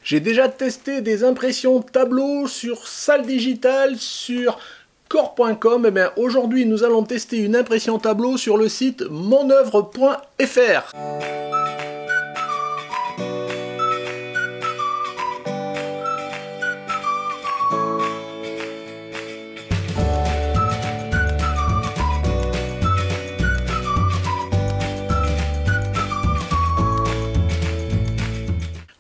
J'ai déjà testé des impressions tableau sur salle digitale, sur core.com. Et bien aujourd'hui, nous allons tester une impression tableau sur le site monoeuvre.fr.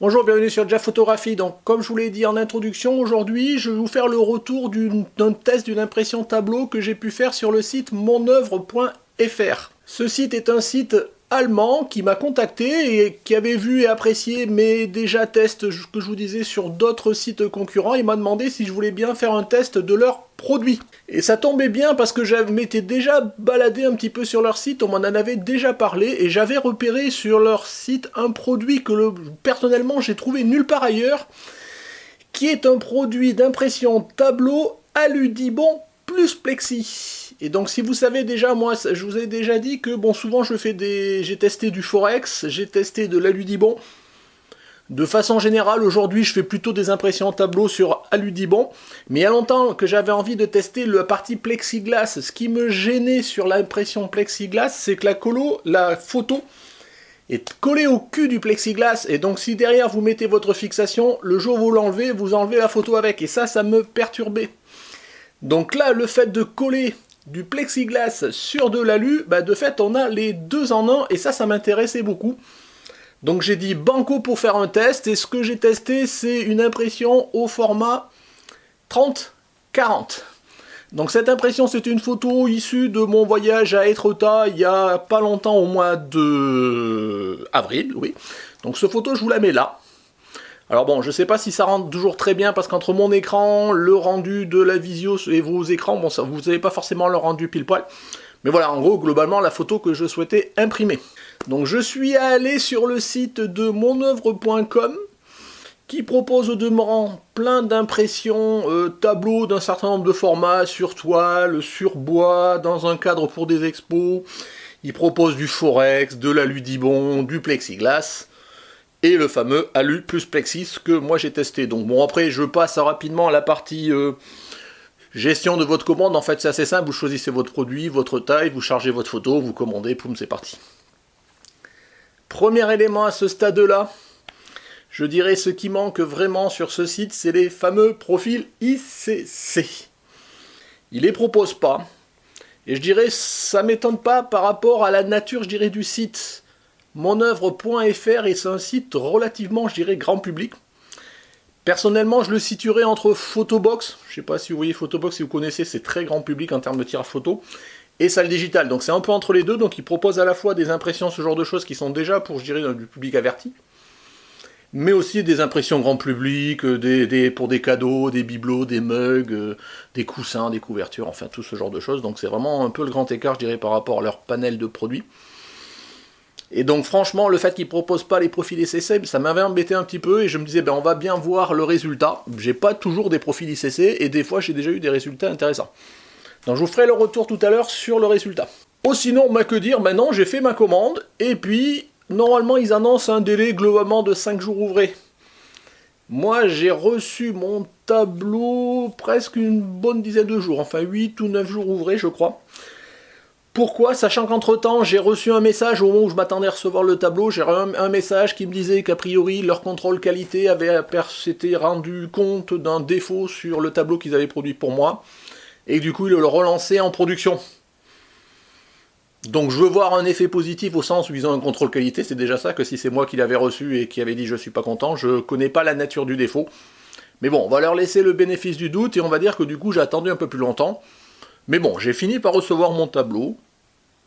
Bonjour, bienvenue sur Jaf Photographie. Donc, comme je vous l'ai dit en introduction, aujourd'hui, je vais vous faire le retour d'un test d'une impression tableau que j'ai pu faire sur le site monoeuvre.fr. Ce site est un site allemand qui m'a contacté et qui avait vu et apprécié mes déjà tests que je vous disais sur d'autres sites concurrents. Il m'a demandé si je voulais bien faire un test de leurs produits. Et ça tombait bien parce que je m'étais déjà baladé un petit peu sur leur site, on m'en avait déjà parlé et j'avais repéré sur leur site un produit que personnellement j'ai trouvé nulle part ailleurs, qui est un produit d'impression tableau Aludibond plus Plexi. Et donc si vous savez déjà, moi je vous ai déjà dit que bon, souvent j'ai testé du Forex, j'ai testé de l'Aludibond. De façon générale, aujourd'hui, je fais plutôt des impressions tableau sur Aludibond, mais il y a longtemps que j'avais envie de tester la partie plexiglas. Ce qui me gênait sur l'impression plexiglas, c'est que la photo est collée au cul du plexiglas, et donc si derrière vous mettez votre fixation, le jour où vous l'enlevez, vous enlevez la photo avec, et ça me perturbait. Donc là, le fait de coller du plexiglas sur de l'alu, de fait, on a les deux en un, et ça m'intéressait beaucoup. Donc j'ai dit banco pour faire un test, et ce que j'ai testé, c'est une impression au format 30-40. Donc cette impression, c'est une photo issue de mon voyage à Etretat il y a pas longtemps, au mois de avril, oui. Donc cette photo, je vous la mets là. Alors bon, je sais pas si ça rend toujours très bien, parce qu'entre mon écran, le rendu de la visio et vos écrans, bon, ça, vous n'avez pas forcément le rendu pile poil. Mais voilà, en gros, globalement, la photo que je souhaitais imprimer. Donc je suis allé sur le site de monoeuvre.com, qui propose au demeurant plein d'impressions tableaux d'un certain nombre de formats, sur toile, sur bois, dans un cadre pour des expos. Il propose du Forex, de l'Aludibond, du plexiglas, et le fameux Alu plus Plexis que moi j'ai testé. Donc bon, après je passe rapidement à la partie gestion de votre commande. En fait c'est assez simple, vous choisissez votre produit, votre taille, vous chargez votre photo, vous commandez, poum, c'est parti. Premier élément à ce stade-là, je dirais ce qui manque vraiment sur ce site, c'est les fameux profils ICC. Il les propose pas, et je dirais ça m'étonne pas par rapport à la nature, je dirais, du site. Monoeuvre.fr est un site relativement, je dirais, grand public. Personnellement, je le situerais entre Photobox, je sais pas si vous voyez Photobox, si vous connaissez, c'est très grand public en termes de tirage photo, et salle digitale, donc c'est un peu entre les deux, donc il propose à la fois des impressions, ce genre de choses qui sont déjà pour, je dirais, du public averti, mais aussi des impressions grand public, pour des cadeaux, des bibelots, des mugs, des coussins, des couvertures, enfin tout ce genre de choses, donc c'est vraiment un peu le grand écart, je dirais, par rapport à leur panel de produits. Et donc franchement, le fait qu'ils ne proposent pas les profils ICC, ça m'avait embêté un petit peu, et je me disais, on va bien voir le résultat. J'ai pas toujours des profils ICC, et des fois j'ai déjà eu des résultats intéressants. Donc je vous ferai le retour tout à l'heure sur le résultat. Oh sinon, que dire, maintenant j'ai fait ma commande, et puis normalement ils annoncent un délai globalement de 5 jours ouvrés. Moi j'ai reçu mon tableau presque une bonne dizaine de jours, enfin 8 ou 9 jours ouvrés je crois. Pourquoi? Sachant qu'entre temps j'ai reçu un message au moment où je m'attendais à recevoir le tableau, j'ai reçu un message qui me disait qu'a priori leur contrôle qualité s'était rendu compte d'un défaut sur le tableau qu'ils avaient produit pour moi, et du coup ils le relançaient en production. Donc je veux voir un effet positif au sens où ils ont un contrôle qualité, c'est déjà ça, que si c'est moi qui l'avais reçu et qui avait dit je suis pas content, je connais pas la nature du défaut. Mais bon, on va leur laisser le bénéfice du doute, et on va dire que du coup j'ai attendu un peu plus longtemps. Mais bon, j'ai fini par recevoir mon tableau.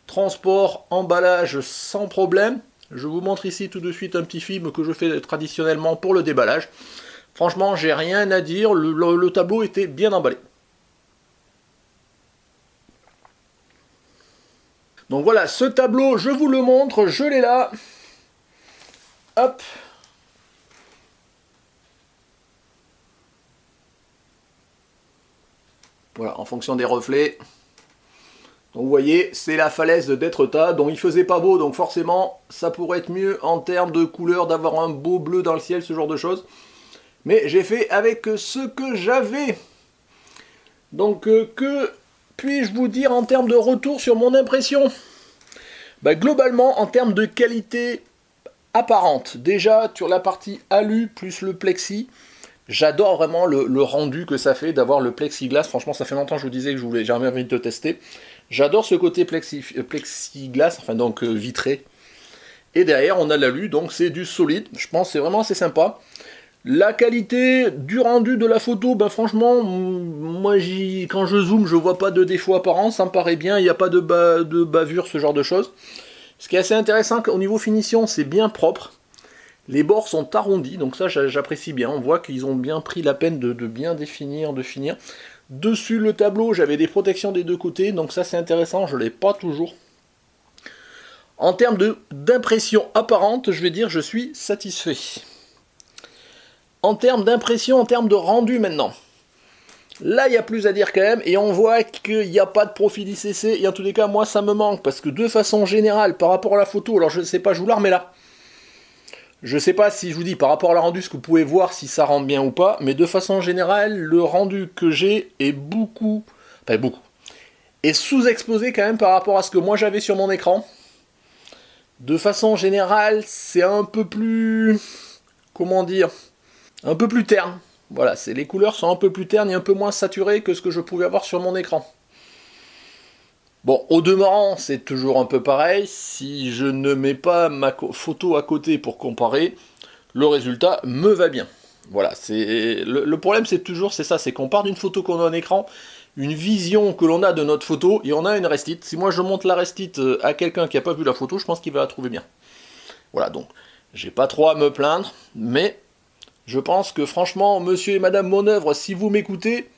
Transport, emballage sans problème. Je vous montre ici tout de suite un petit film que je fais traditionnellement pour le déballage. Franchement, j'ai rien à dire, le tableau était bien emballé. Donc voilà, ce tableau, je vous le montre, je l'ai là. Hop. Voilà, en fonction des reflets. Donc vous voyez, c'est la falaise d'Etretat, dont il faisait pas beau, donc forcément, ça pourrait être mieux en termes de couleur, d'avoir un beau bleu dans le ciel, ce genre de choses. Mais j'ai fait avec ce que j'avais. Donc, que puis-je vous dire en termes de retour sur mon impression? Bah, globalement, en termes de qualité apparente, déjà sur la partie alu plus le plexi, j'adore vraiment le rendu que ça fait d'avoir le plexiglas. Franchement, ça fait longtemps que je vous disais que j'avais envie de le tester. J'adore ce côté plexiglas, enfin donc vitré. Et derrière, on a l'alu, donc c'est du solide. Je pense que c'est vraiment assez sympa. La qualité du rendu de la photo, ben franchement, moi quand je zoome, je vois pas de défaut apparent, ça me paraît bien, il n'y a pas de bavure, ce genre de choses. Ce qui est assez intéressant, au niveau finition, c'est bien propre. Les bords sont arrondis, donc ça j'apprécie bien. On voit qu'ils ont bien pris la peine de bien définir, de finir. Dessus le tableau, j'avais des protections des deux côtés, donc ça c'est intéressant, je ne l'ai pas toujours. En termes d'impression apparente, je vais dire je suis satisfait. En termes d'impression, en termes de rendu maintenant. Là, il y a plus à dire quand même, et on voit qu'il n'y a pas de profil ICC, et en tous les cas, moi, ça me manque, parce que de façon générale, par rapport à la photo, alors je ne sais pas, je vous la remets là. Je ne sais pas si je vous dis par rapport à la rendu, ce que vous pouvez voir si ça rend bien ou pas, mais de façon générale, le rendu que j'ai est est sous-exposé quand même par rapport à ce que moi j'avais sur mon écran. De façon générale, c'est un peu plus... comment dire ? Un peu plus terne. Voilà, les couleurs sont un peu plus ternes et un peu moins saturées que ce que je pouvais avoir sur mon écran. Bon, au demeurant, c'est toujours un peu pareil. Si je ne mets pas ma photo à côté pour comparer, le résultat me va bien. Voilà, le problème c'est ça, c'est qu'on part d'une photo qu'on a en écran, une vision que l'on a de notre photo, et on a une restite. Si moi je montre la restite à quelqu'un qui n'a pas vu la photo, je pense qu'il va la trouver bien. Voilà, donc, j'ai pas trop à me plaindre, mais... je pense que franchement, monsieur et madame Monœuvre, si vous m'écoutez,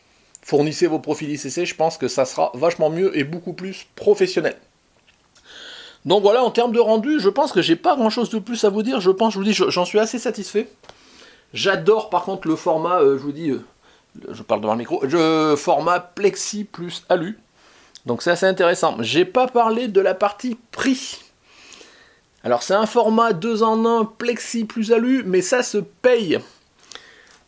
fournissez vos profils ICC, je pense que ça sera vachement mieux et beaucoup plus professionnel. Donc voilà, en termes de rendu, je pense que j'ai pas grand chose de plus à vous dire, je vous dis, j'en suis assez satisfait. J'adore par contre le format, je vous dis, je parle devant le micro, format Plexi plus Alu. Donc c'est assez intéressant. J'ai pas parlé de la partie prix. Alors c'est un format 2 en 1 Plexi plus Alu, mais ça se paye.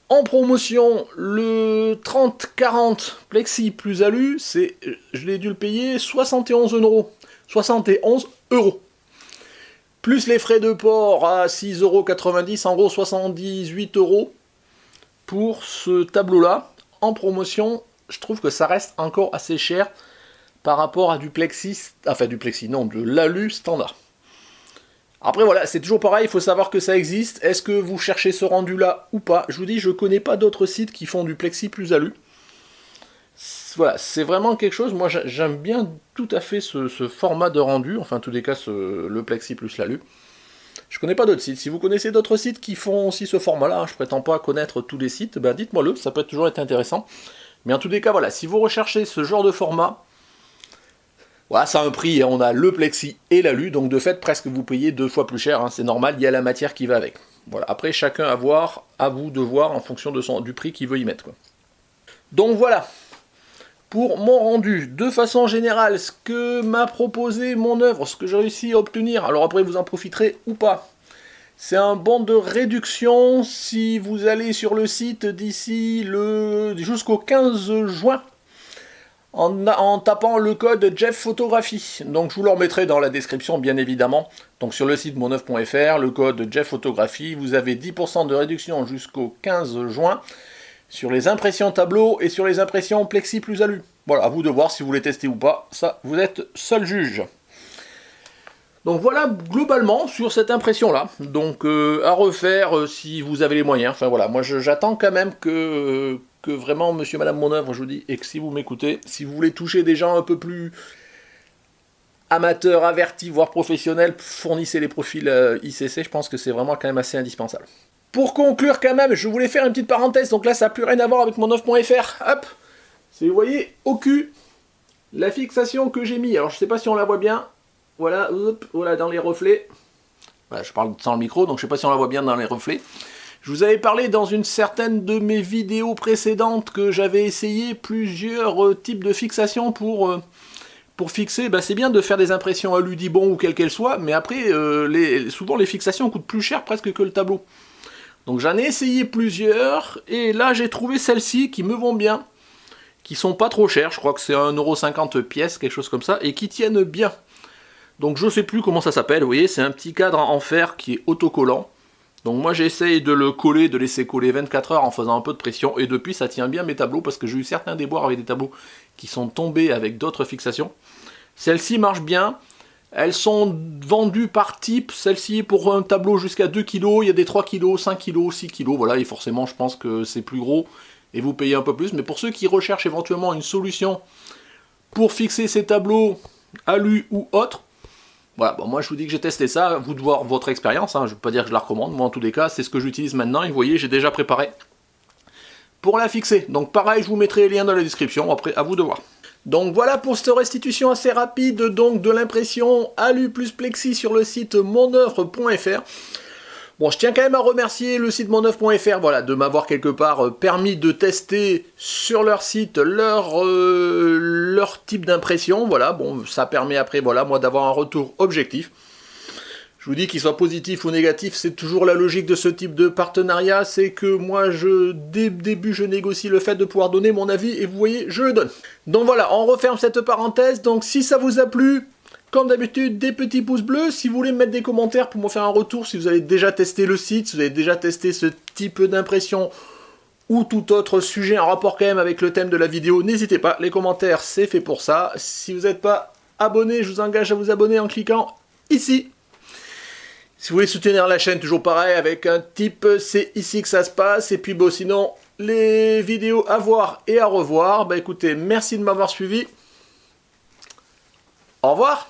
En promotion, le 30-40 Plexi plus Alu, je l'ai dû le payer 71 €. 71 €. Plus les frais de port à 6,90 €, en gros 78 € pour ce tableau-là. En promotion, je trouve que ça reste encore assez cher par rapport à de l'Alu standard. Après voilà, c'est toujours pareil, il faut savoir que ça existe. Est-ce que vous cherchez ce rendu-là ou pas? Je vous dis, je connais pas d'autres sites qui font du Plexi plus Alu. Voilà, c'est vraiment quelque chose, moi j'aime bien tout à fait ce format de rendu, enfin en tous les cas le Plexi plus l'Alu. Je connais pas d'autres sites. Si vous connaissez d'autres sites qui font aussi ce format-là, je prétends pas connaître tous les sites, ben dites-moi-le, ça peut toujours être intéressant. Mais en tous les cas, voilà, si vous recherchez ce genre de format, voilà, ça a un prix, on a le Plexi et l'Alu, donc de fait, presque vous payez 2 fois plus cher, hein, c'est normal, il y a la matière qui va avec. Voilà, après, chacun à vous de voir en fonction du prix qu'il veut y mettre, quoi. Donc voilà, pour mon rendu, de façon générale, ce que m'a proposé mon œuvre, ce que j'ai réussi à obtenir, alors après vous en profiterez ou pas, c'est un bon de réduction si vous allez sur le site d'ici jusqu'au 15 juin, en tapant le code Jeff Photographie. Donc je vous le remettrai dans la description bien évidemment. Donc sur le site monœuvre.fr, le code Jeff Photographie, vous avez 10% de réduction jusqu'au 15 juin sur les impressions tableau et sur les impressions Plexi plus Alu. Voilà, à vous de voir si vous voulez tester ou pas, ça vous êtes seul juge. Donc voilà globalement sur cette impression là, donc à refaire si vous avez les moyens, enfin voilà, moi j'attends quand même que vraiment monsieur madame Monœuvre, je vous dis, et que si vous m'écoutez, si vous voulez toucher des gens un peu plus amateurs, avertis, voire professionnels, fournissez les profils ICC, je pense que c'est vraiment quand même assez indispensable. Pour conclure quand même, je voulais faire une petite parenthèse, donc là ça n'a plus rien à voir avec monœuvre.fr, hop, vous voyez au cul la fixation que j'ai mis, alors je sais pas si on la voit bien, voilà, hop, voilà dans les reflets, voilà, je parle sans le micro, donc je sais pas si on la voit bien dans les reflets. Je vous avais parlé dans une certaine de mes vidéos précédentes que j'avais essayé plusieurs types de fixations pour fixer. C'est bien de faire des impressions à l'Udibon ou quelle qu'elle soit, mais après, souvent les fixations coûtent plus cher presque que le tableau. Donc j'en ai essayé plusieurs, et là j'ai trouvé celles-ci qui me vont bien, qui sont pas trop chères, je crois que c'est 1,50 € pièce, quelque chose comme ça, et qui tiennent bien. Donc je sais plus comment ça s'appelle, vous voyez, c'est un petit cadre en fer qui est autocollant. Donc moi j'essaye de le coller, de laisser coller 24 heures en faisant un peu de pression, et depuis ça tient bien mes tableaux, parce que j'ai eu certains déboires avec des tableaux qui sont tombés avec d'autres fixations. Celles-ci marchent bien. Elles sont vendues par type, celle-ci pour un tableau jusqu'à 2 kg, il y a des 3 kg, 5 kg, 6 kg, voilà, et forcément je pense que c'est plus gros, et vous payez un peu plus, mais pour ceux qui recherchent éventuellement une solution pour fixer ces tableaux alu ou autres, voilà, bon, moi je vous dis que j'ai testé ça, à vous de voir votre expérience, hein, je ne veux pas dire que je la recommande, moi en tous les cas c'est ce que j'utilise maintenant, et vous voyez j'ai déjà préparé pour la fixer, donc pareil je vous mettrai les liens dans la description, après à vous de voir. Donc voilà pour cette restitution assez rapide donc de l'impression alu plus plexi sur le site moneuvre.fr. Bon, je tiens quand même à remercier le site moneuvre.fr, voilà, de m'avoir quelque part permis de tester sur leur site leur type d'impression, voilà, bon, ça permet après, voilà, moi d'avoir un retour objectif. Je vous dis qu'il soit positif ou négatif, c'est toujours la logique de ce type de partenariat, c'est que moi, dès le début, je négocie le fait de pouvoir donner mon avis, et vous voyez, je le donne. Donc voilà, on referme cette parenthèse, donc si ça vous a plu, comme d'habitude, des petits pouces bleus, si vous voulez me mettre des commentaires pour me faire un retour, si vous avez déjà testé le site, si vous avez déjà testé ce type d'impression, ou tout autre sujet en rapport quand même avec le thème de la vidéo, n'hésitez pas, les commentaires, c'est fait pour ça. Si vous n'êtes pas abonné, je vous engage à vous abonner en cliquant ici. Si vous voulez soutenir la chaîne, toujours pareil, avec un type, c'est ici que ça se passe. Et puis bon, sinon, les vidéos à voir et à revoir. Bah écoutez, merci de m'avoir suivi. Au revoir.